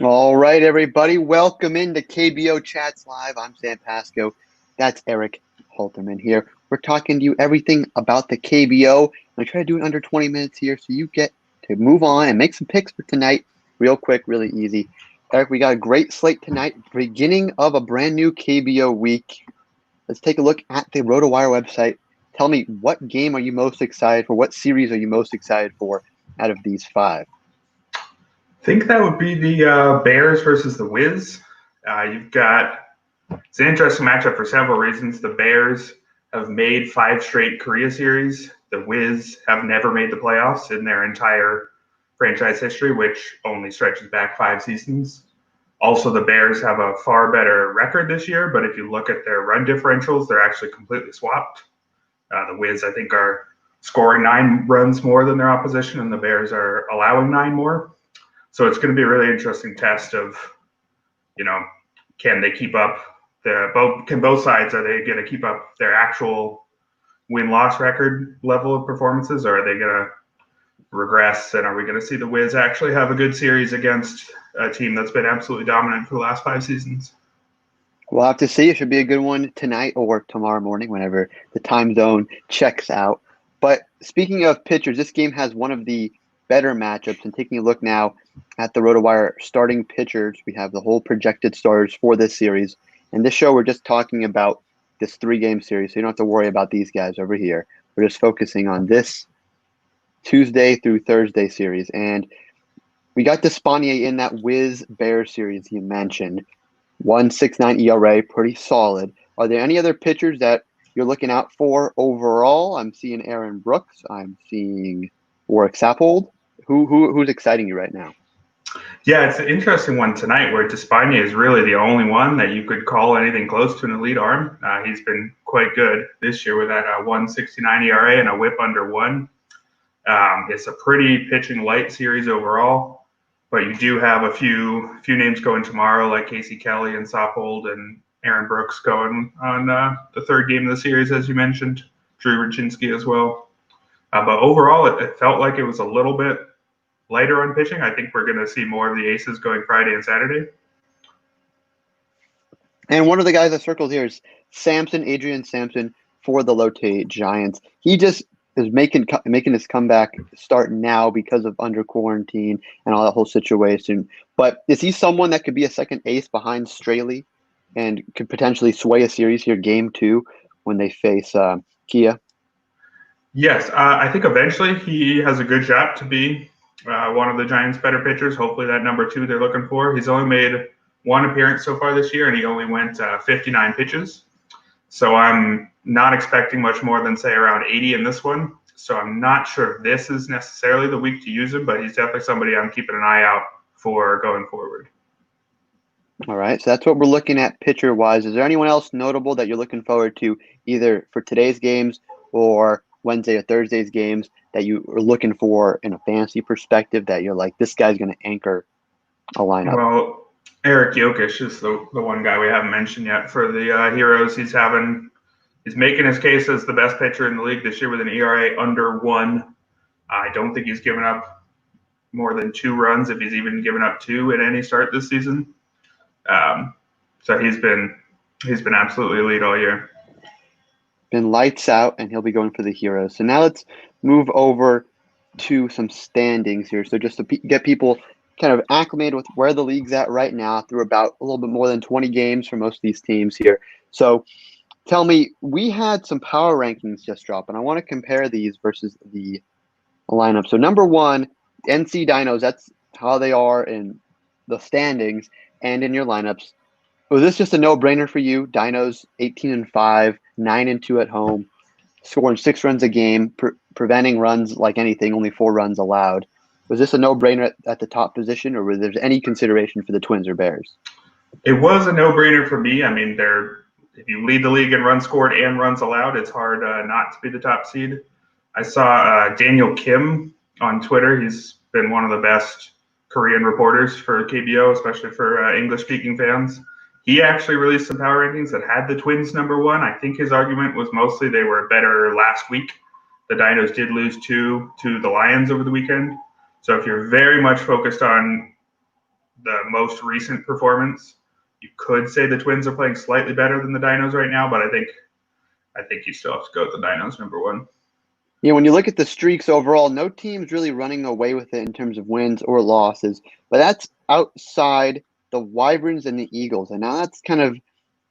All right, everybody. Welcome into KBO Chats Live. I'm Sam Pasco. That's Eric Halterman here. We're talking to you everything about the KBO. I try to do it under 20 minutes here so you get to move on and make some picks for tonight real quick, really easy. Eric, we got a great slate tonight, beginning of a brand new KBO week. Let's take a look at the RotoWire website. Tell me, what game are you most excited for? What series are you most excited for out of these five? I think that would be the Bears versus the Wiz. It's an interesting matchup for several reasons. The Bears have made 5 straight Korea series. The Wiz have never made the playoffs in their entire franchise history, which only stretches back 5 seasons. Also, the Bears have a far better record this year, but if you look at their run differentials, they're actually completely swapped. The Wiz, I think, are scoring 9 runs more than their opposition, and the Bears are allowing 9 more. So it's going to be a really interesting test of, can they keep up can both sides, are they going to keep up their actual win-loss record level of performances, or are they going to regress? And are we going to see the Wiz actually have a good series against a team that's been absolutely dominant for the last 5 seasons? We'll have to see. It should be a good one tonight or tomorrow morning, whenever the time zone checks out. But speaking of pitchers, this game has one of the better matchups. And taking a look now at the RotoWire starting pitchers, we have the whole projected starters for this series. In this show, we're just talking about this 3-game series, so you don't have to worry about these guys over here. We're just focusing on this Tuesday through Thursday series. And we got Despanier in that Wiz Bears series you mentioned. 1.69 ERA, pretty solid. Are there any other pitchers that you're looking out for overall? I'm seeing Aaron Brooks. I'm seeing Warwick Sappold. Who's exciting you right now? Yeah, it's an interesting one tonight where Despaigne is really the only one that you could call anything close to an elite arm. He's been quite good this year with that 1.69 ERA and a whip under 1. It's a pretty pitching light series overall, but you do have a few names going tomorrow, like Casey Kelly and Sappold and Aaron Brooks going on the 3rd game of the series, as you mentioned, Drew Rachinski as well. But overall, it felt like it was a little bit lighter on pitching. I think we're going to see more of the aces going Friday and Saturday. And one of the guys I circled here is Adrian Sampson for the Lotte Giants. He just is making his comeback start now because of under quarantine and all that whole situation. But is he someone that could be a second ace behind Straley and could potentially sway a series here, game 2, when they face Kia? Yes, I think eventually he has a good shot to be one of the Giants' better pitchers. Hopefully that number 2 they're looking for. He's only made 1 appearance so far this year, and he only went 59 pitches. So I'm not expecting much more than, say, around 80 in this one. So I'm not sure if this is necessarily the week to use him, but he's definitely somebody I'm keeping an eye out for going forward. All right, so that's what we're looking at pitcher-wise. Is there anyone else notable that you're looking forward to either for today's games or Wednesday or Thursday's games that you are looking for in a fantasy perspective that you're like, this guy's going to anchor a lineup? Well, Eric Jokic is the one guy we haven't mentioned yet for the Heroes. He's making his case as the best pitcher in the league this year with an ERA under 1. I don't think he's given up more than 2 runs, if he's even given up 2 at any start this season. So he's been absolutely elite all year. Been lights out, and he'll be going for the Heroes. So now let's move over to some standings here. So just to get people kind of acclimated with where the league's at right now through about a little bit more than 20 games for most of these teams here. So tell me, we had some power rankings just drop, and I want to compare these versus the lineup. So number 1, NC Dinos, that's how they are in the standings and in your lineups. Was this just a no-brainer for you? Dinos 18-5, 9-2 at home, scoring 6 runs a game, preventing runs like anything, only 4 runs allowed. Was this a no-brainer at the top position, or was there any consideration for the Twins or Bears? It was a no-brainer for me. I mean, if you lead the league in runs scored and runs allowed, it's hard not to be the top seed. I saw Daniel Kim on Twitter. He's been one of the best Korean reporters for KBO, especially for English-speaking fans. He actually released some power rankings that had the Twins number 1. I think his argument was mostly they were better last week. The Dinos did lose 2 to the Lions over the weekend. So if you're very much focused on the most recent performance, you could say the Twins are playing slightly better than the Dinos right now, but I think you still have to go with the Dinos number one. Yeah, when you look at the streaks overall, no team's really running away with it in terms of wins or losses, but that's outside the Wyverns and the Eagles. And now that's kind of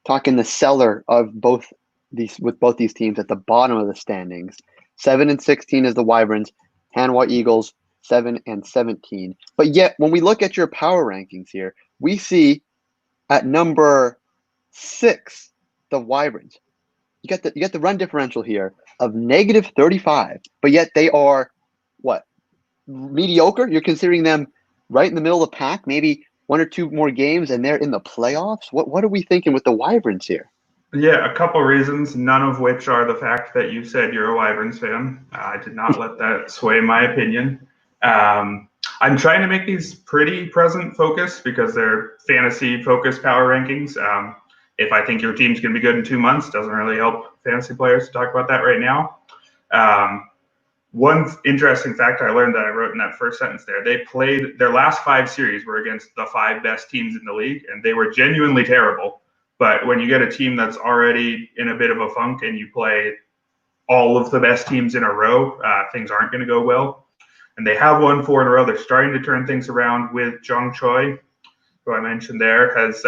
talking the cellar of both these teams at the bottom of the standings. 7-16 is the Wyverns, Hanwha Eagles 7-17. But yet, when we look at your power rankings here, we see at number 6 the Wyverns. You get the run differential here of -35, but yet they are what? Mediocre? You're considering them right in the middle of the pack, maybe one or two more games and they're in the playoffs? What are we thinking with the Wyverns here? Yeah, a couple reasons, none of which are the fact that you said you're a Wyverns fan. I did not let that sway my opinion. I'm trying to make these pretty present focused because they're fantasy focused power rankings. If I think your team's going to be good in 2 months, doesn't really help fantasy players to talk about that right now. One interesting fact I learned that I wrote in that first sentence there, they played their last 5 series were against the 5 best teams in the league, and they were genuinely terrible. But when you get a team that's already in a bit of a funk and you play all of the best teams in a row, things aren't going to go well. And they have won 4 in a row. They're starting to turn things around with Jung Choi, who I mentioned there, has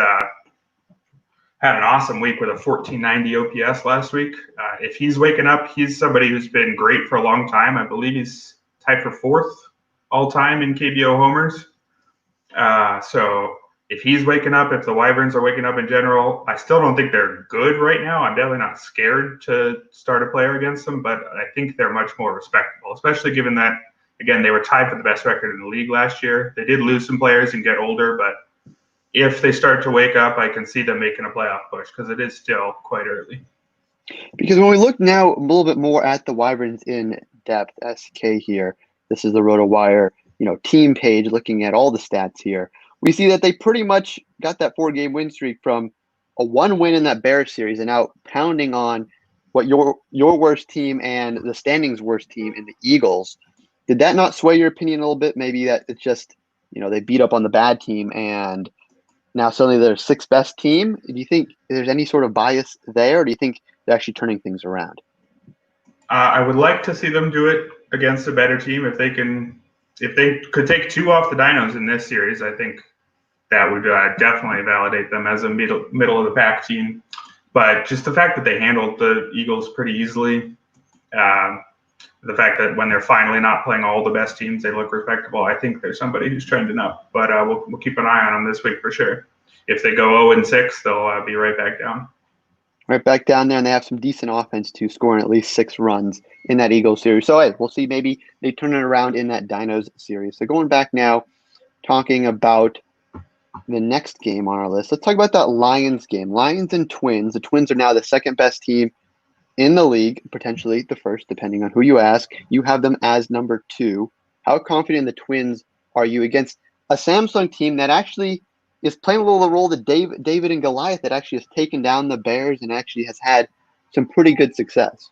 had an awesome week with a 1490 OPS last week. If he's waking up, he's somebody who's been great for a long time. I believe he's tied for 4th all time in KBO homers. So if he's waking up, if the Wyverns are waking up in general, I still don't think they're good right now. I'm definitely not scared to start a player against them, but I think they're much more respectable, especially given that, again, they were tied for the best record in the league last year. They did lose some players and get older, but if they start to wake up, I can see them making a playoff push because it is still quite early. Because when we look now a little bit more at the Wyverns in depth, SK here, this is the RotoWire, team page looking at all the stats here. We see that they pretty much got that 4-game win streak from a 1 win in that Bears series and now pounding on what your worst team and the standings worst team in the Eagles. Did that not sway your opinion a little bit? Maybe that it's just, they beat up on the bad team and now suddenly they're 6th best team. Do you think there's any sort of bias there, or do you think they're actually turning things around? I would like to see them do it against a better team. If they could take 2 off the Dinos in this series, I think that would definitely validate them as a middle of the pack team. But just the fact that they handled the Eagles pretty easily, the fact that when they're finally not playing all the best teams, they look respectable. I think there's somebody who's trending up, but we'll keep an eye on them this week for sure. If they go 0-6, they'll be right back down. Right back down there, and they have some decent offense too, scoring at least 6 runs in that Eagles series. So, hey, we'll see. Maybe they turn it around in that Dinos series. So going back now, talking about the next game on our list, let's talk about that Lions game. Lions and Twins. The Twins are now the 2nd best team in the league, potentially the 1st, depending on who you ask. You have them as number 2. How confident in the Twins are you against a Samsung team that actually is playing a little role to David and Goliath that actually has taken down the Bears and actually has had some pretty good success?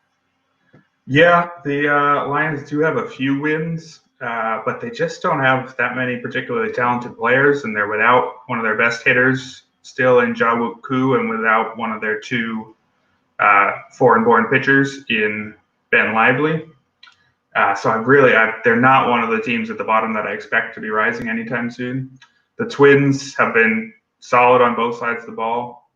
Yeah, the Lions do have a few wins, but they just don't have that many particularly talented players, and they're without one of their best hitters still in Jawook Koo and without one of their 2 foreign-born pitchers in Ben Lively. So they're not one of the teams at the bottom that I expect to be rising anytime soon. The Twins have been solid on both sides of the ball,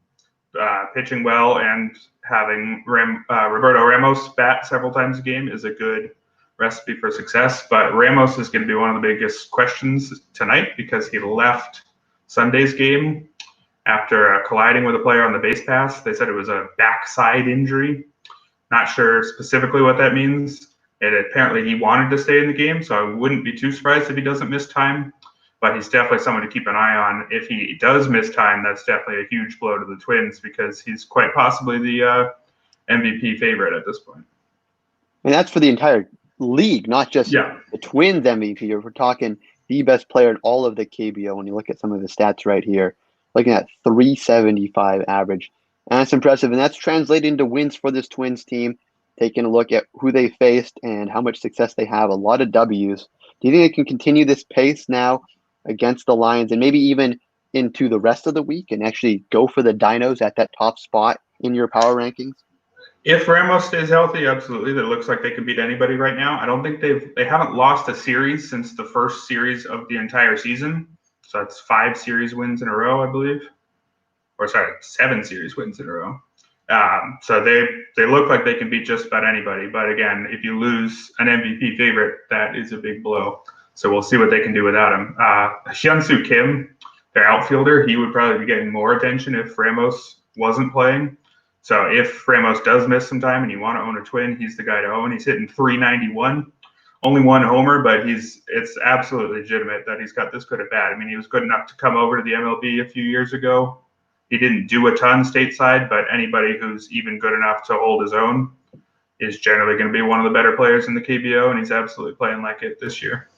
pitching well, and having Roberto Ramos bat several times a game is a good recipe for success. But Ramos is going to be one of the biggest questions tonight because he left Sunday's game after colliding with a player on the base pass. They said it was a backside injury. Not sure specifically what that means. And apparently he wanted to stay in the game, so I wouldn't be too surprised if he doesn't miss time. But he's definitely someone to keep an eye on. If he does miss time, that's definitely a huge blow to the Twins because he's quite possibly the MVP favorite at this point. And that's for the entire league, not just the Twins MVP. We're talking the best player in all of the KBO when you look at some of the stats right here. Looking at 375 average. And that's impressive. And that's translated into wins for this Twins team. Taking a look at who they faced and how much success they have. A lot of W's. Do you think they can continue this pace now against the Lions and maybe even into the rest of the week and actually go for the Dinos at that top spot in your power rankings? If Ramos stays healthy, absolutely. That looks like they can beat anybody right now. I don't think they haven't lost a series since the first series of the entire season. So that's 5 series wins in a row, I believe. Or sorry, 7 series wins in a row. So they look like they can beat just about anybody. But again, if you lose an MVP favorite, that is a big blow. So we'll see what they can do without him. Hyunsu Kim, their outfielder, he would probably be getting more attention if Ramos wasn't playing. So if Ramos does miss some time and you want to own a twin, he's the guy to own. He's hitting .391, only 1 homer, but it's absolutely legitimate that he's got this good at bat. I mean, he was good enough to come over to the MLB a few years ago. He didn't do a ton stateside, but anybody who's even good enough to hold his own is generally going to be one of the better players in the KBO, and he's absolutely playing like it this year.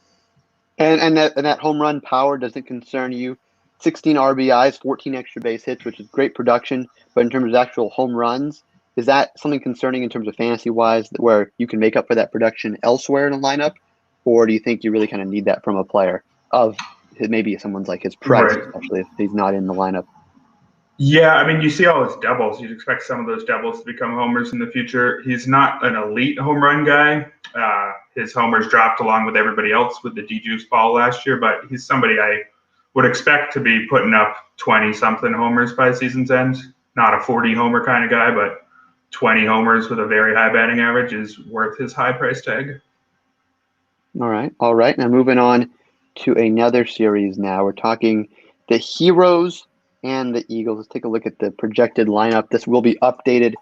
And that home run power doesn't concern you. 16 RBIs, 14 extra base hits, which is great production. But in terms of actual home runs, is that something concerning in terms of fantasy-wise where you can make up for that production elsewhere in a lineup? Or do you think you really kind of need that from a player of maybe someone's like his price, Right. especially if he's not in the lineup? Yeah, I mean, you see all his doubles. You'd expect some of those doubles to become homers in the future. He's not an elite home run guy. His homers dropped along with everybody else with the D-Juice ball last year, but he's somebody I would expect to be putting up 20-something homers by season's end. Not a 40-homer kind of guy, but 20 homers with a very high batting average is worth his high price tag. All right. Now moving on to another series now. We're talking the Heroes and the Eagles. Let's take a look at the projected lineup. This will be updated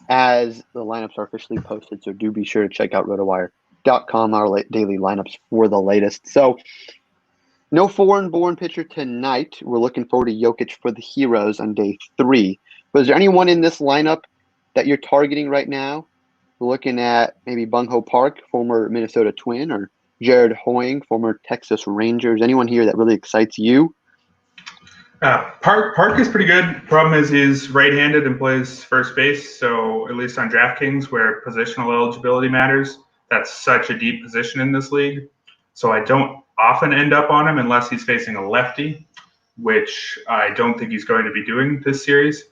as the lineups are officially posted, so do be sure to check out RotoWire.com, our daily lineups for the latest. So no foreign-born pitcher tonight. We're looking forward to Jokic for the Heroes on day 3. But is there anyone in this lineup that you're targeting right now? We're looking at maybe Bung-Ho Park, former Minnesota Twin, or Jared Hoying, former Texas Rangers. Anyone here that really excites you? Park is pretty good. Problem is he's right-handed and plays first base. So at least on DraftKings, where positional eligibility matters, that's such a deep position in this league. So I don't often end up on him unless he's facing a lefty, which I don't think he's going to be doing this series.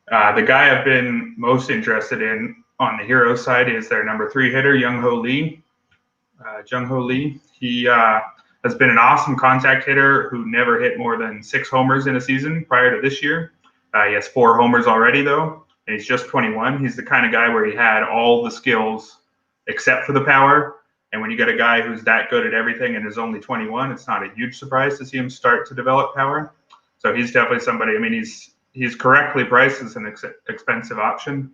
The guy I've been most interested in on the Heroes side is their number 3 hitter, Jung-Ho Lee. He has been an awesome contact hitter who never hit more than 6 homers in a season prior to this year. He has 4 homers already, though, and he's just 21. He's the kind of guy where he had all the skills except for the power. And when you get a guy who's that good at everything and is only 21, it's not a huge surprise to see him start to develop power. So he's definitely somebody. I mean, he's correctly priced as an expensive option,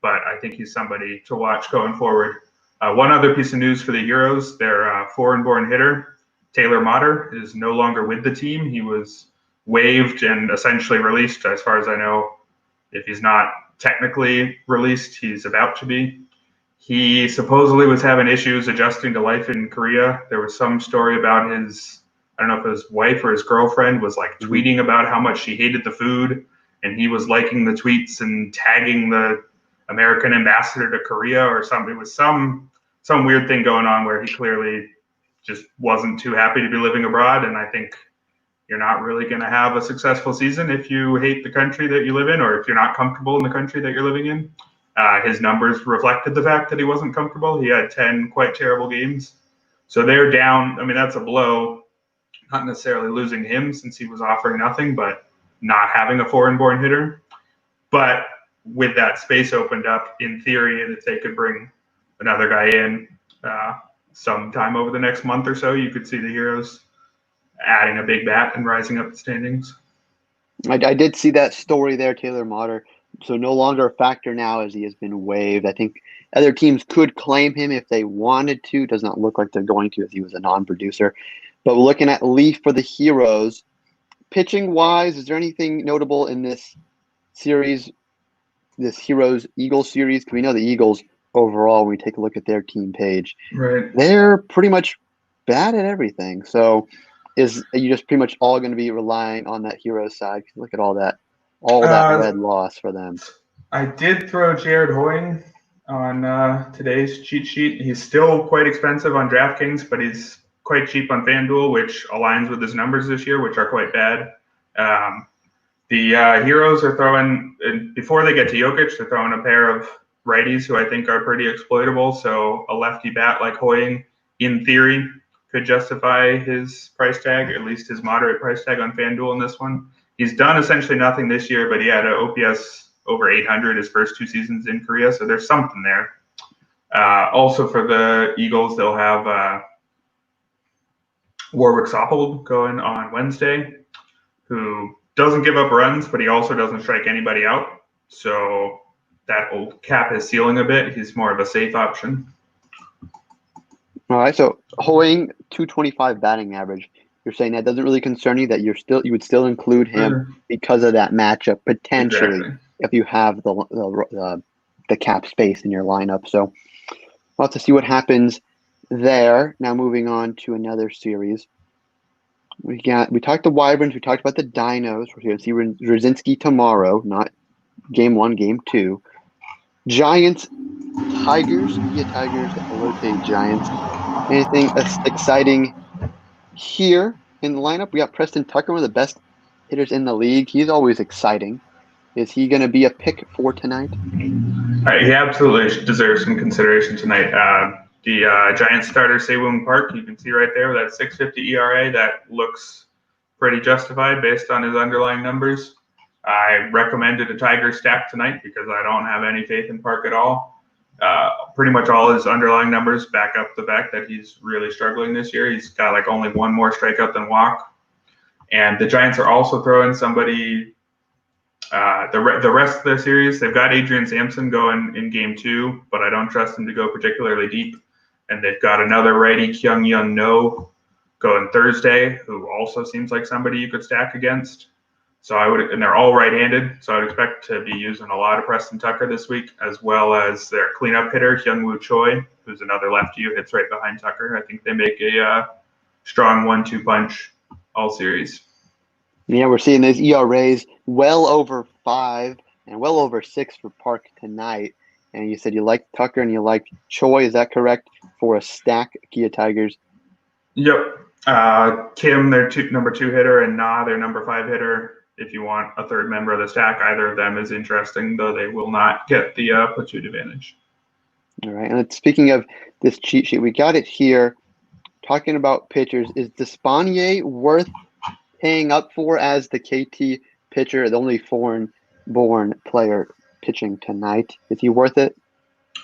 but I think he's somebody to watch going forward. One other piece of news for the Heroes, their foreign-born hitter, Taylor Motter, is no longer with the team. He was waived and essentially released, as far as I know. If he's not technically released, he's about to be. He supposedly was having issues adjusting to life in Korea. There was some story about his, I don't know if his wife or his girlfriend was like tweeting about how much she hated the food, and he was liking the tweets and tagging the American ambassador to Korea or something. It was some weird thing going on where he clearly just wasn't too happy to be living abroad. And I think you're not really going to have a successful season if you hate the country that you live in, or if you're not comfortable in the country that you're living in. His numbers reflected the fact that he wasn't comfortable. He had 10 quite terrible games. So they're down. I mean, that's a blow, not necessarily losing him since he was offering nothing, but not having a foreign-born hitter. But with that space opened up, in theory, if they could bring another guy in sometime over the next month or so, you could see the Heroes adding a big bat and rising up the standings. I did see that story there, Taylor Motter. So no longer a factor now as he has been waived. I think other teams could claim him if they wanted to. It does not look like they're going to as he was a non-producer. But we're looking at Lee for the Heroes. Pitching-wise, is there anything notable in this series, this Heroes-Eagles series? Because we know the Eagles overall, when we take a look at their team page, right, they're pretty much bad at everything. So are you just pretty much all going to be relying on that Heroes side? Look at all that red loss for them. I did throw Jared Hoying on today's cheat sheet. He's still quite expensive on DraftKings, but he's quite cheap on FanDuel, which aligns with his numbers this year, which are quite bad. The Heroes are throwing, before they get to Jokic, they're throwing a pair of righties who I think are pretty exploitable. So a lefty bat like Hoying, in theory, could justify his price tag, at least his moderate price tag on FanDuel in this one. He's done essentially nothing this year, but he had an OPS over 800 his first 2 seasons in Korea, so there's something there. Also for the Eagles, they'll have Warwick Soppold going on Wednesday, who doesn't give up runs, but he also doesn't strike anybody out. So that will cap his ceiling a bit. He's more of a safe option. All right, so Hoying 225 batting average. You're saying that doesn't really concern you, that you would still include him because of that matchup potentially if you have the cap space in your lineup. So we'll have to see what happens there. Now moving on to another series. We talked the Wyverns, we talked about the Dinos. We're going to see Rzazinski tomorrow, not game 1, game 2. Giants, Tigers, Tigers, rotate Giants. Anything exciting here in the lineup? We got Preston Tucker, one of the best hitters in the league. He's always exciting. Is he going to be a pick for tonight? He absolutely deserves some consideration tonight. The Giants starter, Sewung Park, you can see right there with that 6.50 ERA, that looks pretty justified based on his underlying numbers. I recommended a Tiger stack tonight because I don't have any faith in Park at all. Pretty much all his underlying numbers back up the fact that he's really struggling this year. He's got like only 1 more strikeout than walk. And the Giants are also throwing somebody the rest of the series. They've got Adrian Sampson going in game 2, but I don't trust him to go particularly deep. And they've got another righty, Kyung Young No, going Thursday, who also seems like somebody you could stack against. And they're all right-handed, so I would expect to be using a lot of Preston Tucker this week, as well as their cleanup hitter, Hyungwoo Choi, who's another lefty who hits right behind Tucker. I think they make a strong 1-2 punch all series. Yeah, we're seeing those ERAs well over 5 and well over 6 for Park tonight. And you said you like Tucker and you like Choi. Is that correct for a stack, Kia Tigers? Yep. Kim, their number 2 hitter, and Na, their number 5 hitter. If you want a third member of the stack, either of them is interesting, though they will not get the platoon advantage. All right. And speaking of this cheat sheet, we got it here. Talking about pitchers, is Despaigne worth paying up for as the KT pitcher, the only foreign-born player pitching tonight? Is he worth it?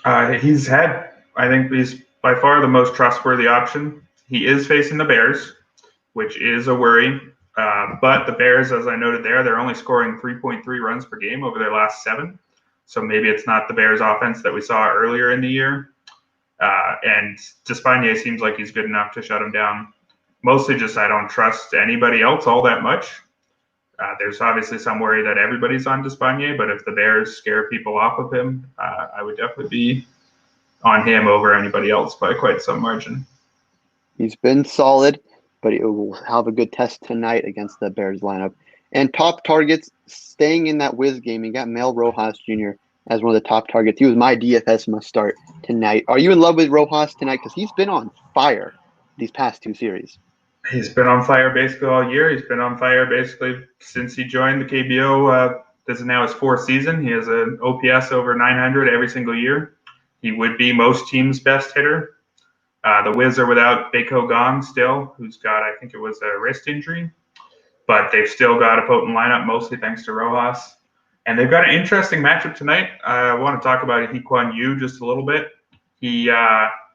I think he's by far the most trustworthy option. He is facing the Bears, which is a worry. But the Bears, as I noted there, they're only scoring 3.3 runs per game over their last 7. So maybe it's not the Bears offense that we saw earlier in the year. And Despaigne seems like he's good enough to shut him down. Mostly just I don't trust anybody else all that much. There's obviously some worry that everybody's on Despaigne, but if the Bears scare people off of him, I would definitely be on him over anybody else by quite some margin. He's been solid, but he will have a good test tonight against the Bears lineup. And top targets, staying in that Wiz game, you got Mel Rojas Jr. as one of the top targets. He was my DFS must start tonight. Are you in love with Rojas tonight? Because he's been on fire these past 2 series. He's been on fire basically all year. He's been on fire basically since he joined the KBO. This is now his 4th season. He has an OPS over 900 every single year. He would be most teams' best hitter. The Wiz are without Baeko Gong still, who's got, I think it was a wrist injury. But they've still got a potent lineup, mostly thanks to Rojas. And they've got an interesting matchup tonight. I want to talk about Hee-Kwan Yu just a little bit. He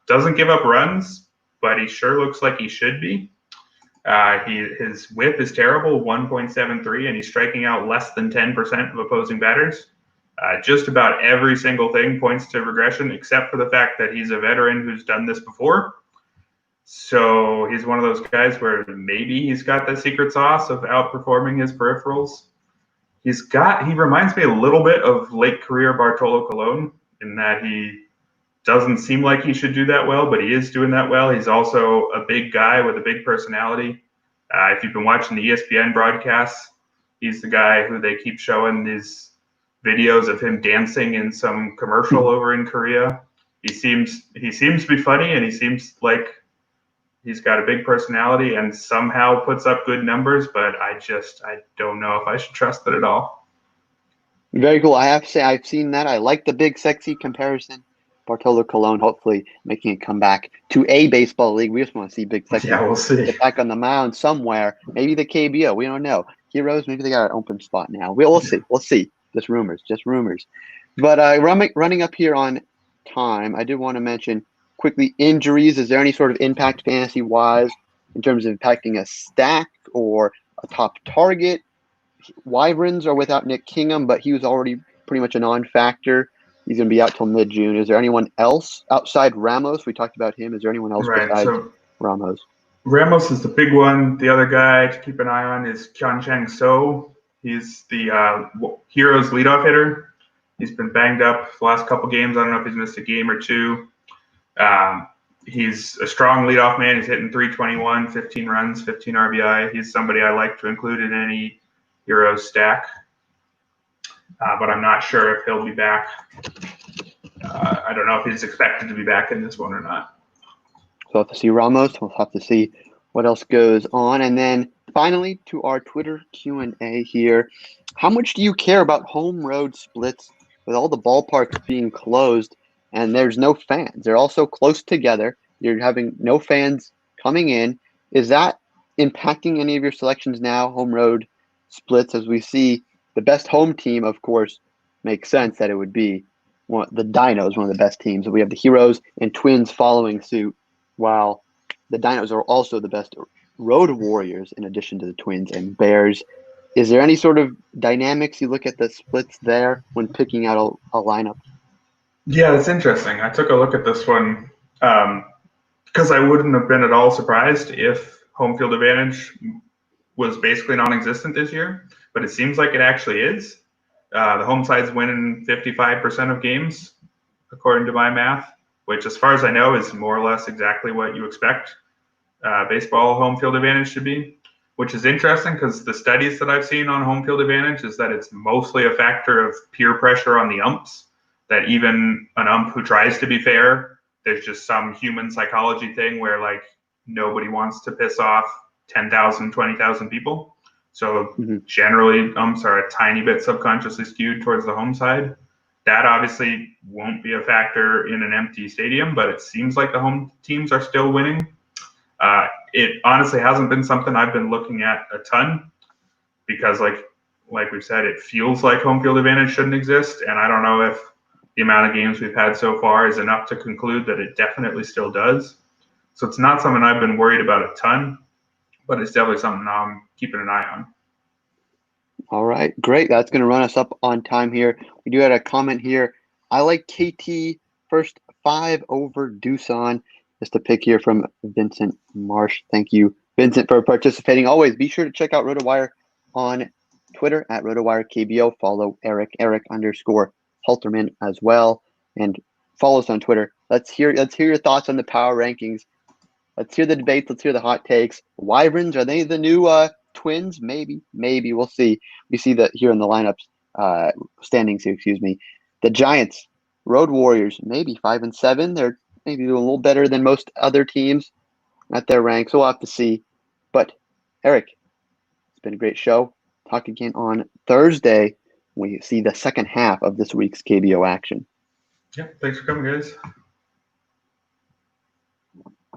doesn't give up runs, but he sure looks like he should be. His whip is terrible, 1.73, and he's striking out less than 10% of opposing batters. Just about every single thing points to regression, except for the fact that he's a veteran who's done this before. So he's one of those guys where maybe he's got the secret sauce of outperforming his peripherals. He reminds me a little bit of late career Bartolo Colon in that he doesn't seem like he should do that well, but he is doing that well. He's also a big guy with a big personality. If you've been watching the ESPN broadcasts, he's the guy who they keep showing these videos of him dancing in some commercial over in Korea. He seems to be funny, and he seems like He's got a big personality and somehow puts up good numbers, but I don't know if I should trust it at all. Very cool. I have to say I've seen that. I like the big sexy comparison. Bartolo Colon hopefully making a comeback to a baseball league. We just want to see big sexy Yeah, we'll see. get back on the mound somewhere. Maybe the KBO. We don't know. Heroes, maybe they got an open spot now. We'll see. We'll see. Just rumors. But running up here on time, I did want to mention quickly injuries. Is there any sort of impact fantasy-wise in terms of impacting a stack or a top target? Wyverns are without Nick Kingham, but he was already pretty much a non-factor. He's going to be out till mid-June. Is there anyone else outside Ramos? We talked about him. Is there anyone else besides Ramos? Ramos is the big one. The other guy to keep an eye on is Chang So. He's the Heroes leadoff hitter. He's been banged up the last couple games. I don't know if he's missed a game or two. He's a strong leadoff man. He's hitting 321, 15 runs, 15 RBI. He's somebody I like to include in any Heroes stack. But I'm not sure if he'll be back. I don't know if he's expected to be back in this one or not. So we'll have to see Ramos. We'll have to see what else goes on. And then finally, to our Twitter Q&A here. How much do you care about home road splits with all the ballparks being closed and there's no fans? They're all so close together. You're having no fans coming in. Is that impacting any of your selections now, home road splits, as we see the best home team, of course, makes sense that it would be the Dinos, one of the best teams. We have the Heroes and Twins following suit, while the Dinos are also the best road warriors in addition to the Twins and Bears. Is there any sort of dynamics you look at the splits there when picking out a lineup? Yeah, it's interesting. I took a look at this one because I wouldn't have been at all surprised if home field advantage was basically non-existent this year, but it seems like it actually is. The home side's winning 55% of games, according to my math, which, as far as I know, is more or less exactly what you expect baseball home field advantage to be, which is interesting because the studies that I've seen on home field advantage is that it's mostly a factor of peer pressure on the umps, that even an ump who tries to be fair, there's just some human psychology thing where, like, nobody wants to piss off 10,000, 20,000 people. So generally, umps are a tiny bit subconsciously skewed towards the home side. That obviously won't be a factor in an empty stadium, but it seems like the home teams are still winning. It honestly hasn't been something I've been looking at a ton because, like we've said, it feels like home field advantage shouldn't exist, and I don't know if the amount of games we've had so far is enough to conclude that it definitely still does. So it's not something I've been worried about a ton, but it's definitely something I'm keeping an eye on. All right, great. That's going to run us up on time here. We do have a comment here. I like KT first 5 over Doosan. Just a pick here from Vincent Marsh. Thank you, Vincent, for participating. Always be sure to check out RotoWire on Twitter at RotoWire KBO. Follow Eric _Halterman as well, and follow us on Twitter. Let's hear your thoughts on the power rankings. Let's hear the debates. Let's hear the hot takes. Wyverns, are they the new Twins? Maybe. We'll see. We see that here in the lineups standings. Excuse me. The Giants, Road Warriors, maybe 5 and 7. They're maybe doing a little better than most other teams at their ranks. So we'll have to see. But Eric, it's been a great show. Talk again on Thursday when you see the second half of this week's KBO action. Yeah, thanks for coming, guys.